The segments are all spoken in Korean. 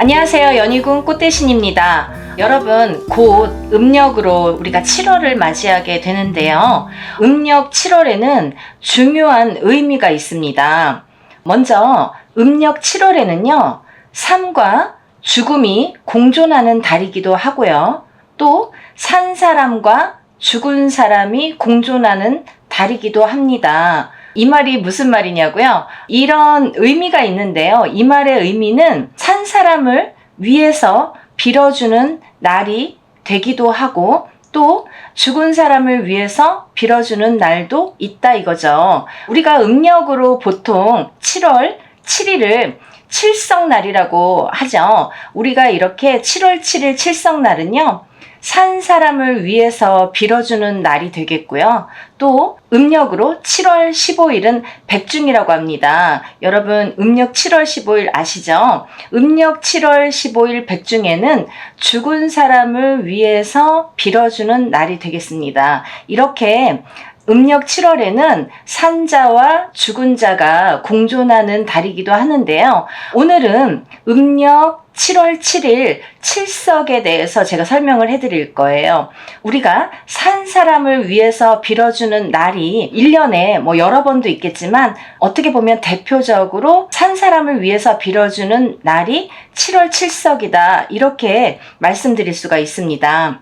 안녕하세요. 연희군 꽃대신입니다. 여러분, 곧 음력으로 우리가 7월을 맞이하게 되는데요. 음력 7월에는 중요한 의미가 있습니다. 먼저 음력 7월에는요, 삶과 죽음이 공존하는 달이기도 하고요. 또 산 사람과 죽은 사람이 공존하는 달이기도 합니다. 이 말이 무슨 말이냐고요? 이런 의미가 있는데요. 이 말의 의미는 산 사람을 위해서 빌어주는 날이 되기도 하고 또 죽은 사람을 위해서 빌어주는 날도 있다 이거죠. 우리가 음력으로 보통 7월 7일을 칠성날이라고 하죠. 우리가 이렇게 7월 7일 칠성날은요, 산 사람을 위해서 빌어주는 날이 되겠고요. 또 음력으로 7월 15일은 백중이라고 합니다. 여러분, 음력 7월 15일 아시죠? 음력 7월 15일 백중에는 죽은 사람을 위해서 빌어주는 날이 되겠습니다. 이렇게 음력 7월에는 산자와 죽은 자가 공존하는 달이기도 하는데요. 오늘은 음력 7월 7일 칠석에 대해서 제가 설명을 해드릴 거예요. 우리가 산 사람을 위해서 빌어주는 날이 1년에 여러 번도 있겠지만 어떻게 보면 대표적으로 산 사람을 위해서 빌어주는 날이 7월 칠석이다, 이렇게 말씀드릴 수가 있습니다.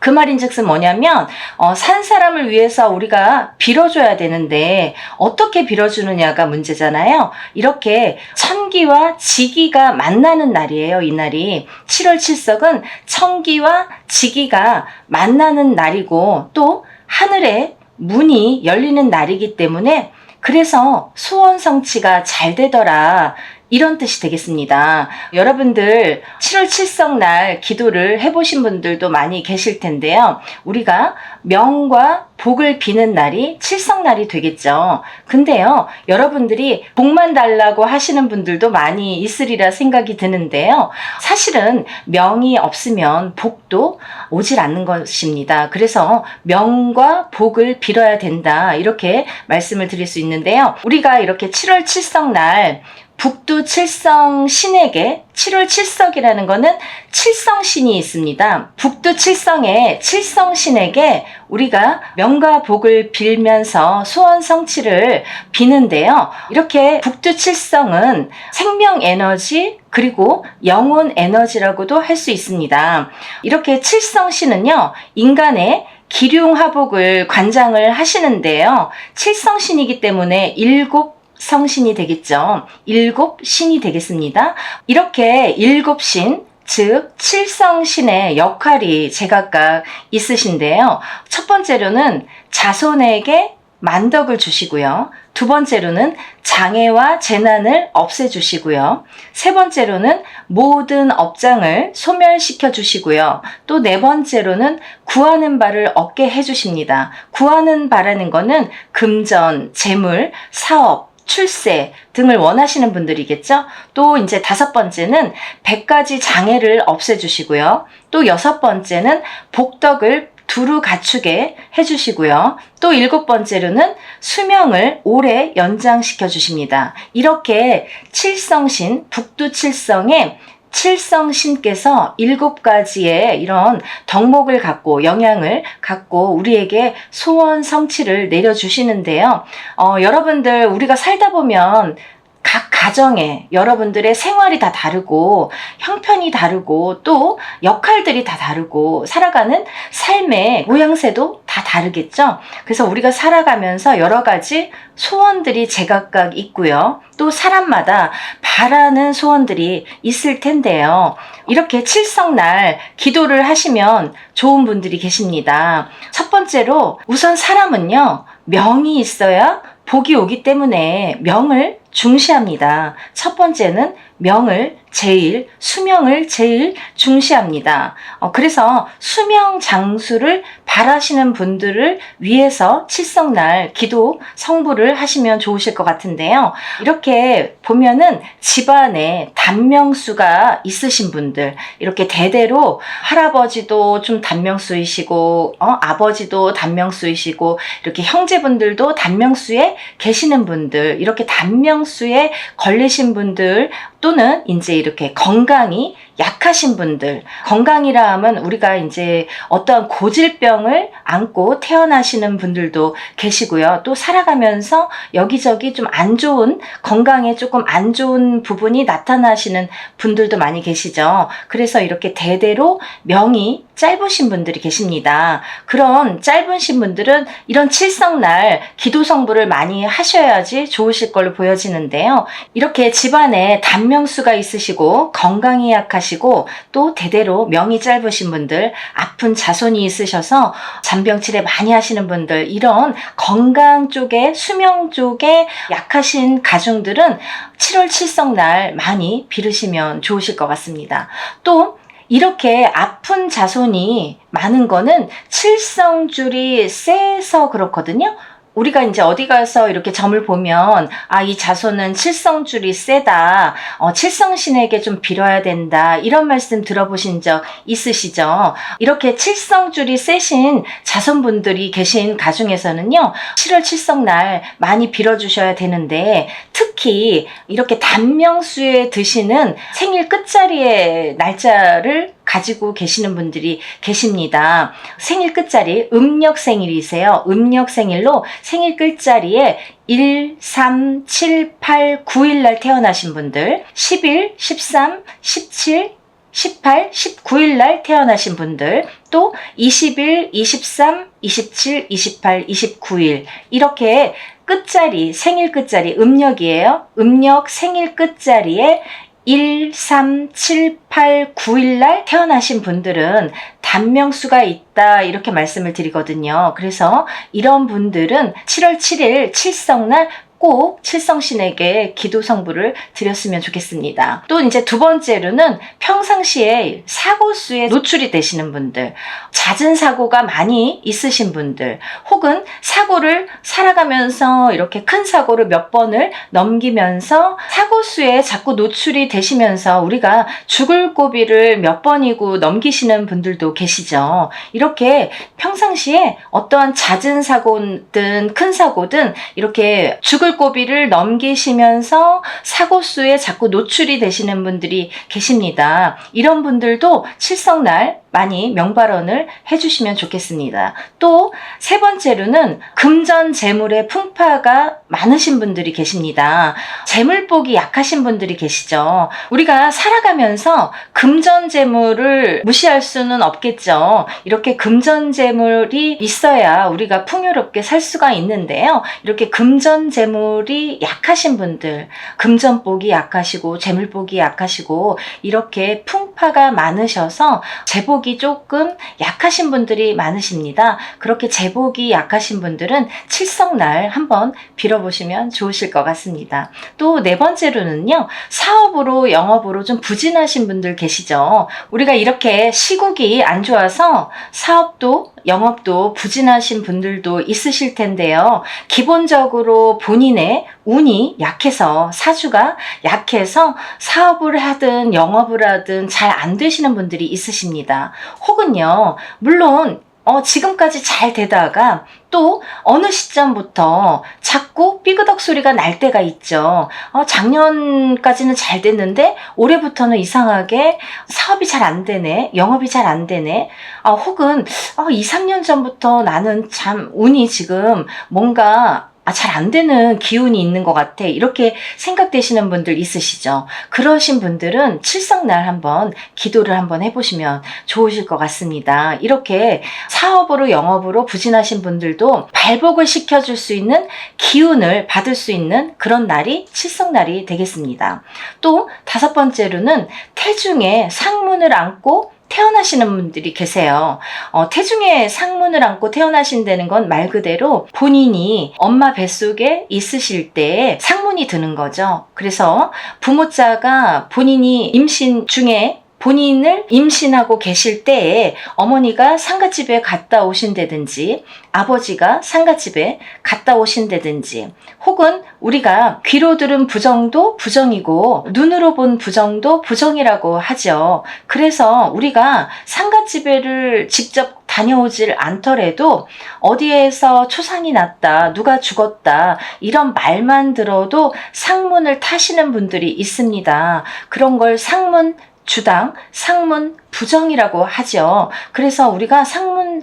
그 말인즉슨 뭐냐면 산 사람을 위해서 우리가 빌어줘야 되는데 어떻게 빌어주느냐가 문제잖아요. 이렇게 천기와 지기가 만나는 날이에요. 이 날이 7월 칠석은 천기와 지기가 만나는 날이고 또 하늘에 문이 열리는 날이기 때문에 그래서 소원 성취가 잘 되더라, 이런 뜻이 되겠습니다. 여러분들 7월 칠성날 기도를 해보신 분들도 많이 계실 텐데요. 우리가 명과 복을 비는 날이 칠성날이 되겠죠. 근데요, 여러분들이 복만 달라고 하시는 분들도 많이 있으리라 생각이 드는데요. 사실은 명이 없으면 복도 오질 않는 것입니다. 그래서 명과 복을 빌어야 된다, 이렇게 말씀을 드릴 수 있는데요. 우리가 이렇게 7월 칠성날 북두 칠성 신에게 7월 칠석이라는 거는 칠성신이 있습니다. 북두 칠성의 칠성신에게 우리가 명과 복을 빌면서 소원 성취를 비는데요. 이렇게 북두 칠성은 생명 에너지 그리고 영혼 에너지라고도 할 수 있습니다. 이렇게 칠성신은요, 인간의 기륭화복을 관장을 하시는데요. 칠성신이기 때문에 7 성신이 되겠죠. 7 신이 되겠습니다. 이렇게 7 신, 즉 칠성신의 역할이 제각각 있으신데요. 첫 번째로는 자손에게 만덕을 주시고요. 두 번째로는 장애와 재난을 없애주시고요. 세 번째로는 모든 업장을 소멸시켜 주시고요. 또 네 번째로는 구하는 바를 얻게 해주십니다. 구하는 바라는 거는 금전, 재물, 사업, 출세 등을 원하시는 분들이겠죠. 또 이제 5번째는 100가지 장애를 없애주시고요. 또 6번째는 복덕을 두루 갖추게 해주시고요. 또 7번째로는 수명을 오래 연장시켜 주십니다. 이렇게 칠성신, 북두 칠성의 칠성신께서 7가지의 이런 덕목을 갖고 영향을 갖고 우리에게 소원 성취를 내려주시는데요. 여러분들, 우리가 살다 보면 각 가정에 여러분들의 생활이 다 다르고 형편이 다르고 또 역할들이 다 다르고 살아가는 삶의 모양새도 다 다르겠죠. 그래서 우리가 살아가면서 여러 가지 소원들이 제각각 있고요. 또 사람마다 바라는 소원들이 있을 텐데요. 이렇게 칠성날 기도를 하시면 좋은 분들이 계십니다. 첫 번째로 우선 사람은요, 명이 있어야 복이 오기 때문에 명을 중시합니다. 첫 번째는 명을 제일, 수명을 제일 중시합니다. 그래서 수명 장수를 바라시는 분들을 위해서 칠성날 기도 성부를 하시면 좋으실 것 같은데요. 이렇게 보면은 집안에 단명수가 있으신 분들, 이렇게 대대로 할아버지도 좀 단명수이시고 아버지도 단명수이시고 이렇게 형제분들도 단명수에 계시는 분들, 이렇게 단명수에 걸리신 분들, 또 또는 이제 이렇게 건강이 약하신 분들, 건강이라 하면 우리가 이제 어떠한 고질병을 안고 태어나시는 분들도 계시고요. 또 살아가면서 여기저기 좀 안 좋은, 건강에 조금 안 좋은 부분이 나타나시는 분들도 많이 계시죠. 그래서 이렇게 대대로 명이 짧으신 분들이 계십니다. 그런 짧으신 분들은 이런 칠성날 기도 성불을 많이 하셔야지 좋으실 걸로 보여지는데요. 이렇게 집안에 단명수가 있으시고 건강이 약하시고 또 대대로 명이 짧으신 분들, 아픈 자손이 있으셔서 잔병치레 많이 하시는 분들, 이런 건강 쪽에, 수명 쪽에 약하신 가중들은 7월 칠성날 많이 빌으시면 좋으실 것 같습니다. 또 이렇게 아픈 자손이 많은 거는 칠성줄이 세서 그렇거든요. 우리가 이제 어디 가서 이렇게 점을 보면 이 자손은 칠성줄이 세다, 칠성신에게 좀 빌어야 된다, 이런 말씀 들어보신 적 있으시죠? 이렇게 칠성줄이 세신 자손분들이 계신 가중에서는요, 7월 칠성날 많이 빌어주셔야 되는데, 특히 이렇게 단명수에 드시는 생일 끝자리의 날짜를 가지고 계시는 분들이 계십니다. 생일 끝자리, 음력생일이세요. 음력생일로 생일 끝자리에 1, 3, 7, 8, 9일 날 태어나신 분들, 10일, 13, 17, 18, 19일 날 태어나신 분들, 또 20일, 23, 27, 28, 29일, 이렇게 끝자리, 생일 끝자리, 음력이에요. 음력 생일 끝자리에 1, 3, 7, 8, 9일 날 태어나신 분들은 단명수가 있다, 이렇게 말씀을 드리거든요. 그래서 이런 분들은 7월 7일 칠성날 꼭 칠성신에게 기도 성불을 드렸으면 좋겠습니다. 또 이제 두 번째로는 평상시에 사고수에 노출이 되시는 분들, 잦은 사고가 많이 있으신 분들, 혹은 사고를 살아가면서 이렇게 큰 사고를 몇 번을 넘기면서 사고수에 자꾸 노출이 되시면서 우리가 죽을 고비를 몇 번이고 넘기시는 분들도 계시죠. 이렇게 평상시에 어떠한 잦은 사고든 큰 사고든 이렇게 죽을 고비를 넘기시면서 사고수에 자꾸 노출이 되시는 분들이 계십니다. 이런 분들도 칠성날 많이 명발언을 해주시면 좋겠습니다. 또 세 번째로는 금전 재물의 풍파가 많으신 분들이 계십니다. 재물복이 약하신 분들이 계시죠. 우리가 살아가면서 금전 재물을 무시할 수는 없겠죠. 이렇게 금전 재물이 있어야 우리가 풍요롭게 살 수가 있는데요. 이렇게 금전 재물이 약하신 분들, 금전복이 약하시고 재물복이 약하시고 이렇게 풍파가 많으셔서 재복이 조금 약하신 분들이 많으십니다. 그렇게 재복이 약하신 분들은 칠성날 한번 빌어보시면 좋으실 것 같습니다. 또 네 번째로는요, 사업으로 영업으로 좀 부진하신 분들 계시죠. 우리가 이렇게 시국이 안 좋아서 사업도 영업도 부진하신 분들도 있으실 텐데요. 기본적으로 본인의 운이 약해서, 사주가 약해서 사업을 하든 영업을 하든 잘 안 되시는 분들이 있으십니다. 혹은요, 물론 지금까지 잘 되다가 또 어느 시점부터 자꾸 삐그덕 소리가 날 때가 있죠. 작년까지는 잘 됐는데 올해부터는 이상하게 사업이 잘 안 되네, 영업이 잘 안 되네, 혹은 2, 3년 전부터 나는 참 운이 지금 뭔가 잘 안 되는 기운이 있는 것 같아, 이렇게 생각되시는 분들 있으시죠. 그러신 분들은 칠성날 한번 기도를 한번 해보시면 좋으실 것 같습니다. 이렇게 사업으로 영업으로 부진하신 분들도 발복을 시켜줄 수 있는 기운을 받을 수 있는 그런 날이 칠성날이 되겠습니다. 또 다섯 번째로는 태중에 상문을 안고 태어나시는 분들이 계세요. 태중에 상문을 안고 태어나신다는 건 말 그대로 본인이 엄마 뱃속에 있으실 때 상문이 드는 거죠. 그래서 부모자가 본인이 임신 중에 본인을 임신하고 계실 때에 어머니가 상갓집에 갔다 오신다든지 아버지가 상갓집에 갔다 오신다든지, 혹은 우리가 귀로 들은 부정도 부정이고 눈으로 본 부정도 부정이라고 하죠. 그래서 우리가 상갓집에를 직접 다녀오질 않더라도 어디에서 초상이 났다, 누가 죽었다 이런 말만 들어도 상문을 타시는 분들이 있습니다. 그런 걸 상문 주당, 상문 부정이라고 하죠. 그래서 우리가 상문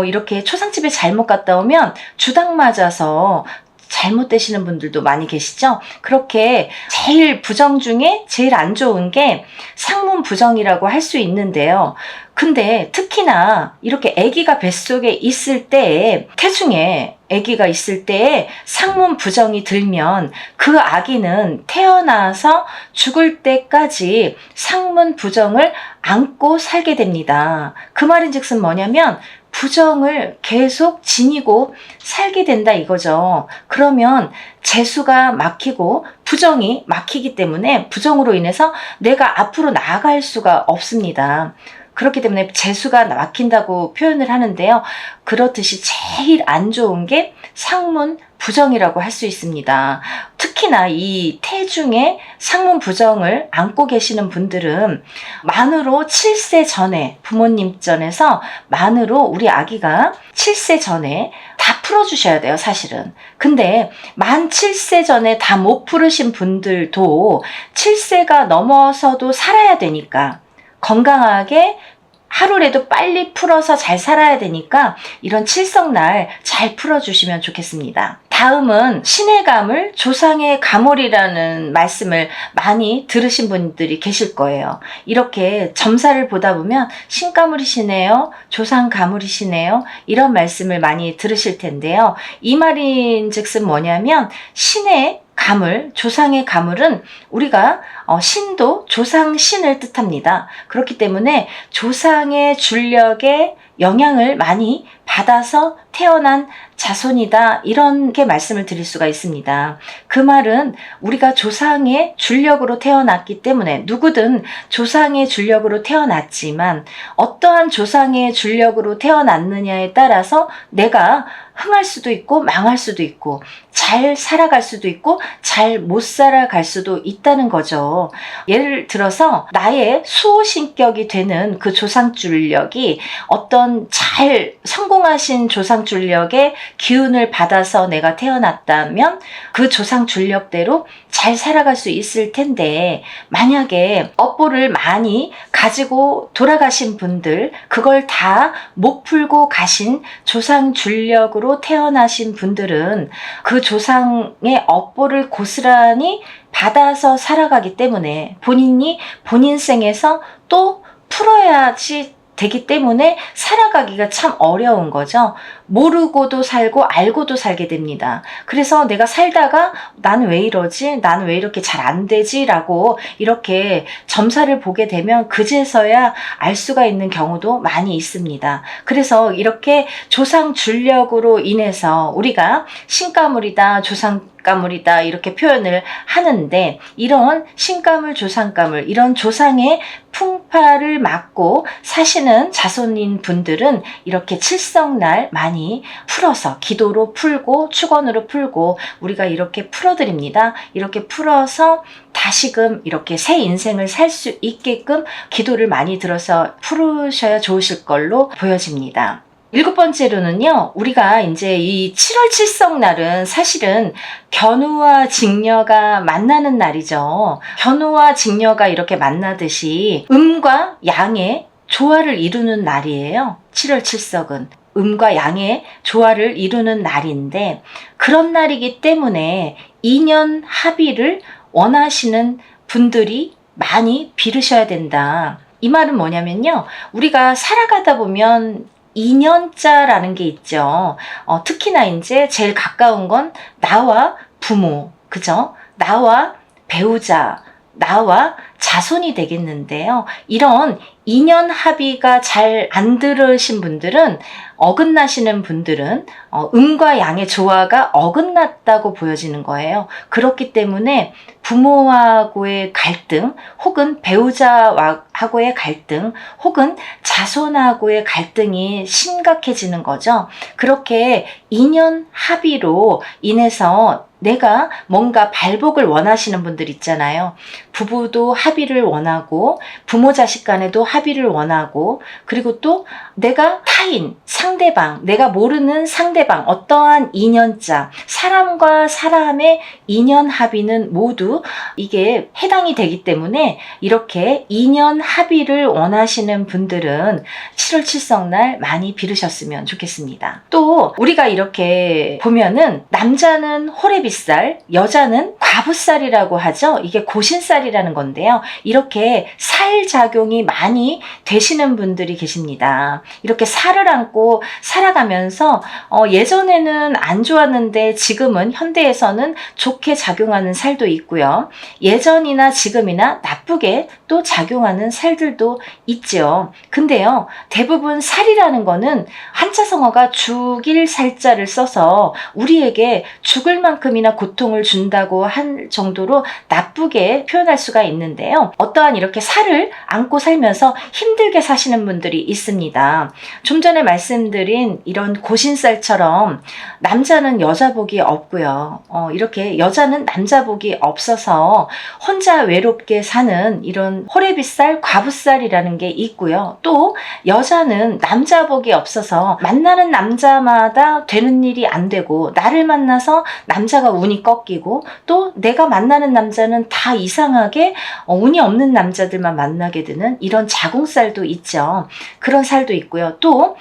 이렇게 초상집에 잘못 갔다 오면 주당 맞아서 잘못되시는 분들도 많이 계시죠. 그렇게 제일 부정 중에 제일 안 좋은 게 상문 부정이라고 할 수 있는데요. 근데 특히나 이렇게 아기가 뱃속에 있을 때에, 태중에 아기가 있을 때에 상문 부정이 들면 그 아기는 태어나서 죽을 때까지 상문 부정을 안고 살게 됩니다. 그 말인즉슨 뭐냐면 부정을 계속 지니고 살게 된다 이거죠. 그러면 재수가 막히고 부정이 막히기 때문에 부정으로 인해서 내가 앞으로 나아갈 수가 없습니다. 그렇기 때문에 재수가 막힌다고 표현을 하는데요. 그렇듯이 제일 안 좋은 게 상문 부정이라고 할 수 있습니다. 특히나 이 태중에 상문 부정을 안고 계시는 분들은 만으로 7세 전에, 부모님 전에서 만으로 우리 아기가 7세 전에 다 풀어주셔야 돼요, 사실은. 근데 만 7세 전에 다 못 풀으신 분들도 7세가 넘어서도 살아야 되니까, 건강하게 하루라도 빨리 풀어서 잘 살아야 되니까 이런 칠성날 잘 풀어주시면 좋겠습니다. 다음은 신의 가물, 조상의 가물이라는 말씀을 많이 들으신 분들이 계실 거예요. 이렇게 점사를 보다 보면 신가물이시네요, 조상 가물이시네요, 이런 말씀을 많이 들으실 텐데요. 이 말인즉슨 뭐냐면 신의 가물, 조상의 가물은 우리가 신도 조상신을 뜻합니다. 그렇기 때문에 조상의 줄력에 영향을 많이 받아서 태어난 자손이다, 이렇게 말씀을 드릴 수가 있습니다. 그 말은 우리가 조상의 줄력으로 태어났기 때문에, 누구든 조상의 줄력으로 태어났지만 어떠한 조상의 줄력으로 태어났느냐에 따라서 내가 흥할 수도 있고 망할 수도 있고 잘 살아갈 수도 있고 잘 못 살아갈 수도 있다는 거죠. 예를 들어서 나의 수호신격이 되는 그 조상줄력이 어떤 잘 성공하신 조상줄력의 기운을 받아서 내가 태어났다면 그 조상줄력대로 잘 살아갈 수 있을 텐데, 만약에 업보를 많이 가지고 돌아가신 분들, 그걸 다 못 풀고 가신 조상줄력으로 태어나신 분들은 그 조상의 업보를 고스란히 받아서 살아가기 때문에 본인이 본인 생에서 또 풀어야지 되기 때문에 살아가기가 참 어려운 거죠. 모르고도 살고 알고도 살게 됩니다. 그래서 내가 살다가 나는 왜 이러지? 나는 왜 이렇게 잘 안 되지? 라고 이렇게 점사를 보게 되면 그제서야 알 수가 있는 경우도 많이 있습니다. 그래서 이렇게 조상 줄력으로 인해서 우리가 신가물이다, 조상가물이다 이렇게 표현을 하는데, 이런 신가물, 조상가물, 이런 조상의 풍파를 막고 사시는 자손인 분들은 이렇게 칠성날 많이 풀어서 기도로 풀고 축원으로 풀고 우리가 이렇게 풀어드립니다. 이렇게 풀어서 다시금 이렇게 새 인생을 살 수 있게끔 기도를 많이 들어서 풀으셔야 좋으실 걸로 보여집니다. 7번째로는요, 우리가 이제 이 7월 칠성날은 사실은 견우와 직녀가 만나는 날이죠. 견우와 직녀가 이렇게 만나듯이 음과 양의 조화를 이루는 날이에요. 7월 칠석은 음과 양의 조화를 이루는 날인데, 그런 날이기 때문에 인연 합의를 원하시는 분들이 많이 빌으셔야 된다. 이 말은 뭐냐면요, 우리가 살아가다 보면 인연자라는 게 있죠. 특히나 이제 제일 가까운 건 나와 부모, 그죠? 나와 배우자, 나와 자손이 되겠는데요. 이런 인연 합의가 잘 안 들으신 분들은, 어긋나시는 분들은 음과 양의 조화가 어긋났다고 보여지는 거예요. 그렇기 때문에 부모하고의 갈등, 혹은 배우자하고의 갈등, 혹은 자손하고의 갈등이 심각해지는 거죠. 그렇게 인연 합의로 인해서 내가 뭔가 발복을 원하시는 분들 있잖아요. 부부도 합의 합의를 원하고 부모 자식 간에도 합의를 원하고 그리고 또 내가 타인, 상대방, 내가 모르는 상대방, 어떠한 인연자, 사람과 사람의 인연 합의는 모두 이게 해당이 되기 때문에 이렇게 인연 합의를 원하시는 분들은 7월 칠성날 많이 빌으셨으면 좋겠습니다. 또 우리가 이렇게 보면은 남자는 호래비쌀, 여자는 과부쌀이라고 하죠. 이게 고신쌀이라는 건데요. 이렇게 살 작용이 많이 되시는 분들이 계십니다. 이렇게 살을 안고 살아가면서 예전에는 안 좋았는데 지금은 현대에서는 좋게 작용하는 살도 있고요. 예전이나 지금이나 나쁘게 또 작용하는 살들도 있죠. 근데요, 대부분 살이라는 거는 한자성어가 죽일 살자를 써서 우리에게 죽을 만큼이나 고통을 준다고 한 정도로 나쁘게 표현할 수가 있는데요. 어떠한 이렇게 살을 안고 살면서 힘들게 사시는 분들이 있습니다. 좀 전에 말씀드린 이런 고신살처럼 남자는 여자 복이 없고요. 이렇게 여자는 남자 복이 없어서 혼자 외롭게 사는 이런 호래비쌀, 과부쌀이라는 게 있고요. 또 여자는 남자 복이 없어서 만나는 남자마다 되는 일이 안 되고 나를 만나서 남자가 운이 꺾이고 또 내가 만나는 남자는 다 이상하게 운이 없는 남자들만 만나게 되는 이런 자궁살도 있죠. 그런 살도 있고요. 또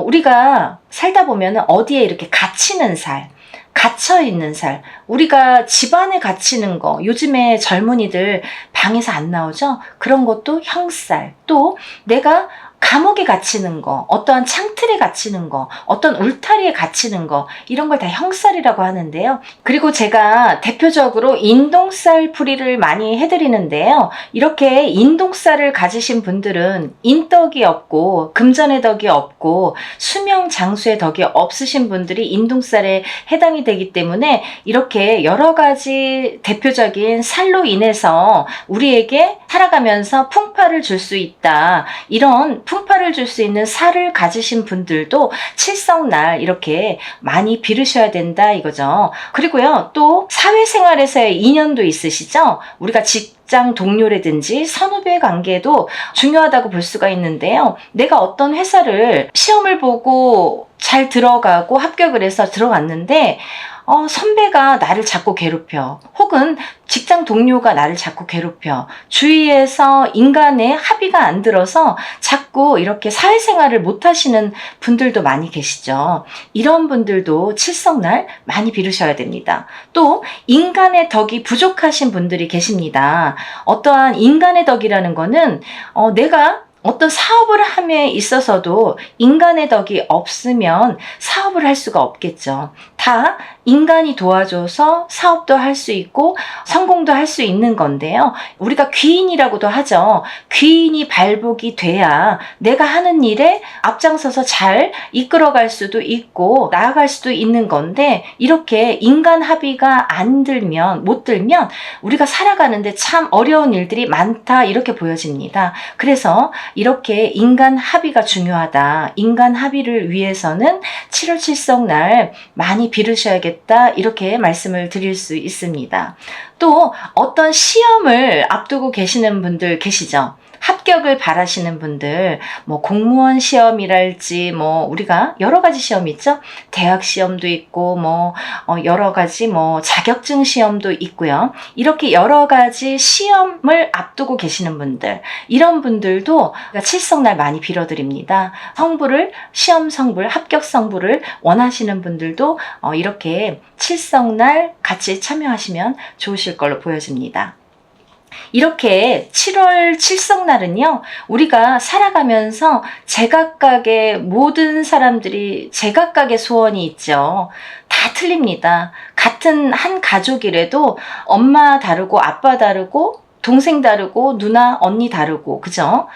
우리가 살다 보면 어디에 이렇게 갇히는 살, 갇혀있는 살, 우리가 집안에 갇히는 거, 요즘에 젊은이들 방에서 안 나오죠? 그런 것도 형살. 또 내가 감옥에 갇히는 거, 어떠한 창틀에 갇히는 거, 어떤 울타리에 갇히는 거, 이런 걸 다 형살이라고 하는데요. 그리고 제가 대표적으로 인동살 풀이를 많이 해드리는데요. 이렇게 인동살을 가지신 분들은 인덕이 없고 금전의 덕이 없고 수명 장수의 덕이 없으신 분들이 인동살에 해당이 되기 때문에 이렇게 여러 가지 대표적인 살로 인해서 우리에게 살아가면서 풍파를 줄 수 있다. 이런 풍파를 줄 수 있는 살을 가지신 분들도 칠성날 이렇게 많이 빌으셔야 된다 이거죠. 그리고요, 또 사회생활에서의 인연도 있으시죠? 우리가 직장 동료라든지 선후배 관계도 중요하다고 볼 수가 있는데요. 내가 어떤 회사를 시험을 보고 잘 들어가고 합격을 해서 들어갔는데 선배가 나를 자꾸 괴롭혀. 혹은 직장 동료가 나를 자꾸 괴롭혀. 주위에서 인간의 합의가 안 들어서 자꾸 이렇게 사회생활을 못 하시는 분들도 많이 계시죠. 이런 분들도 칠성날 많이 빌으셔야 됩니다. 또 인간의 덕이 부족하신 분들이 계십니다. 어떠한 인간의 덕이라는 거는 내가 어떤 사업을 함에 있어서도 인간의 덕이 없으면 사업을 할 수가 없겠죠. 다 인간이 도와줘서 사업도 할 수 있고 성공도 할 수 있는 건데요. 우리가 귀인이라고도 하죠. 귀인이 발복이 돼야 내가 하는 일에 앞장서서 잘 이끌어갈 수도 있고 나아갈 수도 있는 건데 이렇게 인간 합의가 안 들면 못 들면 우리가 살아가는데 참 어려운 일들이 많다 이렇게 보여집니다. 그래서 이렇게 인간 합의가 중요하다. 인간 합의를 위해서는 7월 칠성날 많이 빌으셔야겠다. 이렇게 말씀을 드릴 수 있습니다. 또 어떤 시험을 앞두고 계시는 분들 계시죠? 합격을 바라시는 분들, 공무원 시험이랄지, 우리가 여러 가지 시험이 있죠? 대학 시험도 있고, 여러 가지, 자격증 시험도 있고요. 이렇게 여러 가지 시험을 앞두고 계시는 분들, 이런 분들도 칠성날 많이 빌어드립니다. 시험 성불, 합격 성불을 원하시는 분들도 이렇게 칠성날 같이 참여하시면 좋으실 걸로 보여집니다. 이렇게 7월 칠성날은요, 우리가 살아가면서 제각각의 모든 사람들이 제각각의 소원이 있죠. 다 틀립니다. 같은 한 가족이라도 엄마 다르고 아빠 다르고 동생 다르고 누나 언니 다르고 그죠?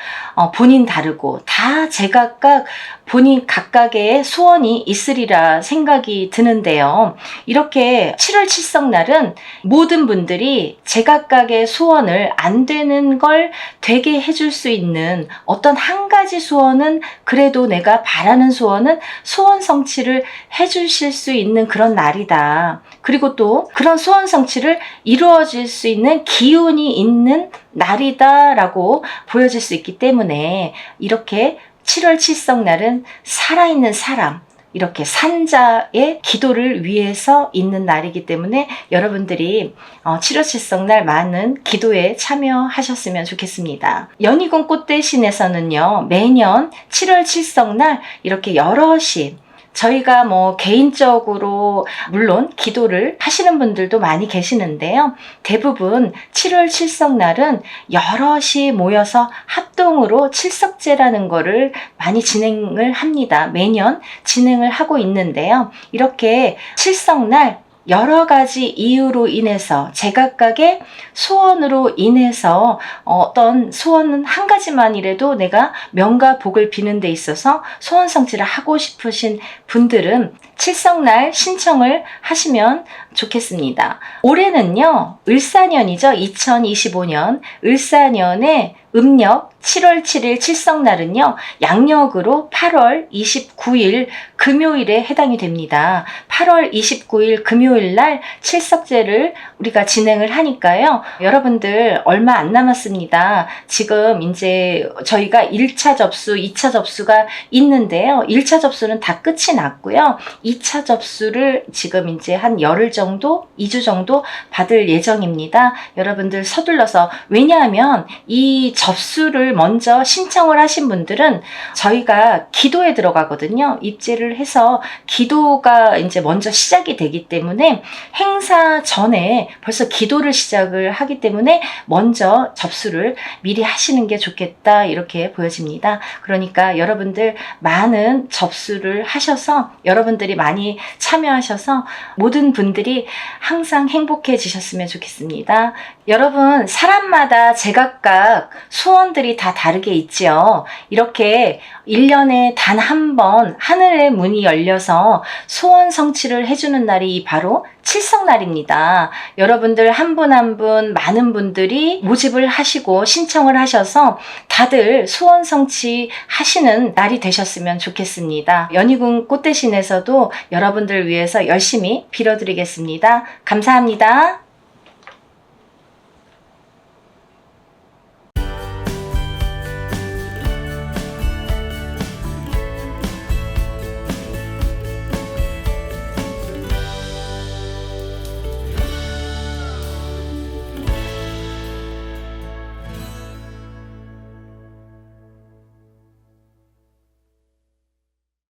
본인 다르고 다 제각각 본인 각각의 소원이 있으리라 생각이 드는데요. 이렇게 7월 칠성날은 모든 분들이 제각각의 소원을 안 되는 걸 되게 해줄 수 있는 어떤 한 가지 소원은 그래도 내가 바라는 소원은 소원 성취를 해주실 수 있는 그런 날이다. 그리고 또 그런 소원 성취를 이루어질 수 있는 기운이 있는 날이다라고 보여질 수 있기 때문에 이렇게 7월 칠성날은 살아있는 사람, 이렇게 산자의 기도를 위해서 있는 날이기 때문에 여러분들이 7월 칠성날 많은 기도에 참여하셨으면 좋겠습니다. 연희궁 꽃대신에서는요, 매년 7월 칠성날 이렇게 여럿이 저희가 뭐 개인적으로 물론 기도를 하시는 분들도 많이 계시는데요. 대부분 7월 칠성날은 여럿이 모여서 합동으로 칠석제라는 거를 많이 진행을 합니다. 매년 진행을 하고 있는데요. 이렇게 칠성날 여러 가지 이유로 인해서 제각각의 소원으로 인해서 어떤 소원은 한 가지만이라도 내가 명과 복을 비는 데 있어서 소원 성취를 하고 싶으신 분들은 칠성날 신청을 하시면 좋겠습니다. 올해는요, 을사년이죠. 2025년 을사년에 음력 7월 7일 칠성날은요, 양력으로 8월 29일 금요일에 해당이 됩니다. 8월 29일 금요일 날 칠석제를 우리가 진행을 하니까요. 여러분들 얼마 안 남았습니다. 지금 이제 저희가 1차 접수, 2차 접수가 있는데요. 1차 접수는 다 끝이 났고요. 2차 접수를 지금 이제 한 열흘 정도, 2주 정도 받을 예정입니다. 여러분들 서둘러서, 왜냐하면 이 접수를 먼저 신청을 하신 분들은 저희가 기도에 들어가거든요. 입제를 해서 기도가 이제 먼저 시작이 되기 때문에 행사 전에 벌써 기도를 시작을 하기 때문에 먼저 접수를 미리 하시는 게 좋겠다, 이렇게 보여집니다. 그러니까 여러분들 많은 접수를 하셔서 여러분들이 많이 참여하셔서 모든 분들이 항상 행복해지셨으면 좋겠습니다. 여러분, 사람마다 제각각 소원들이 다 다르게 있지요. 이렇게 1년에 단 한 번 하늘의 문이 열려서 소원 성취를 해주는 날이 바로 칠성날입니다. 여러분들 한 분 한 분 많은 분들이 모집을 하시고 신청을 하셔서 다들 소원 성취 하시는 날이 되셨으면 좋겠습니다. 연희궁 꽃대신에서도 여러분들 위해서 열심히 빌어드리겠습니다. 감사합니다.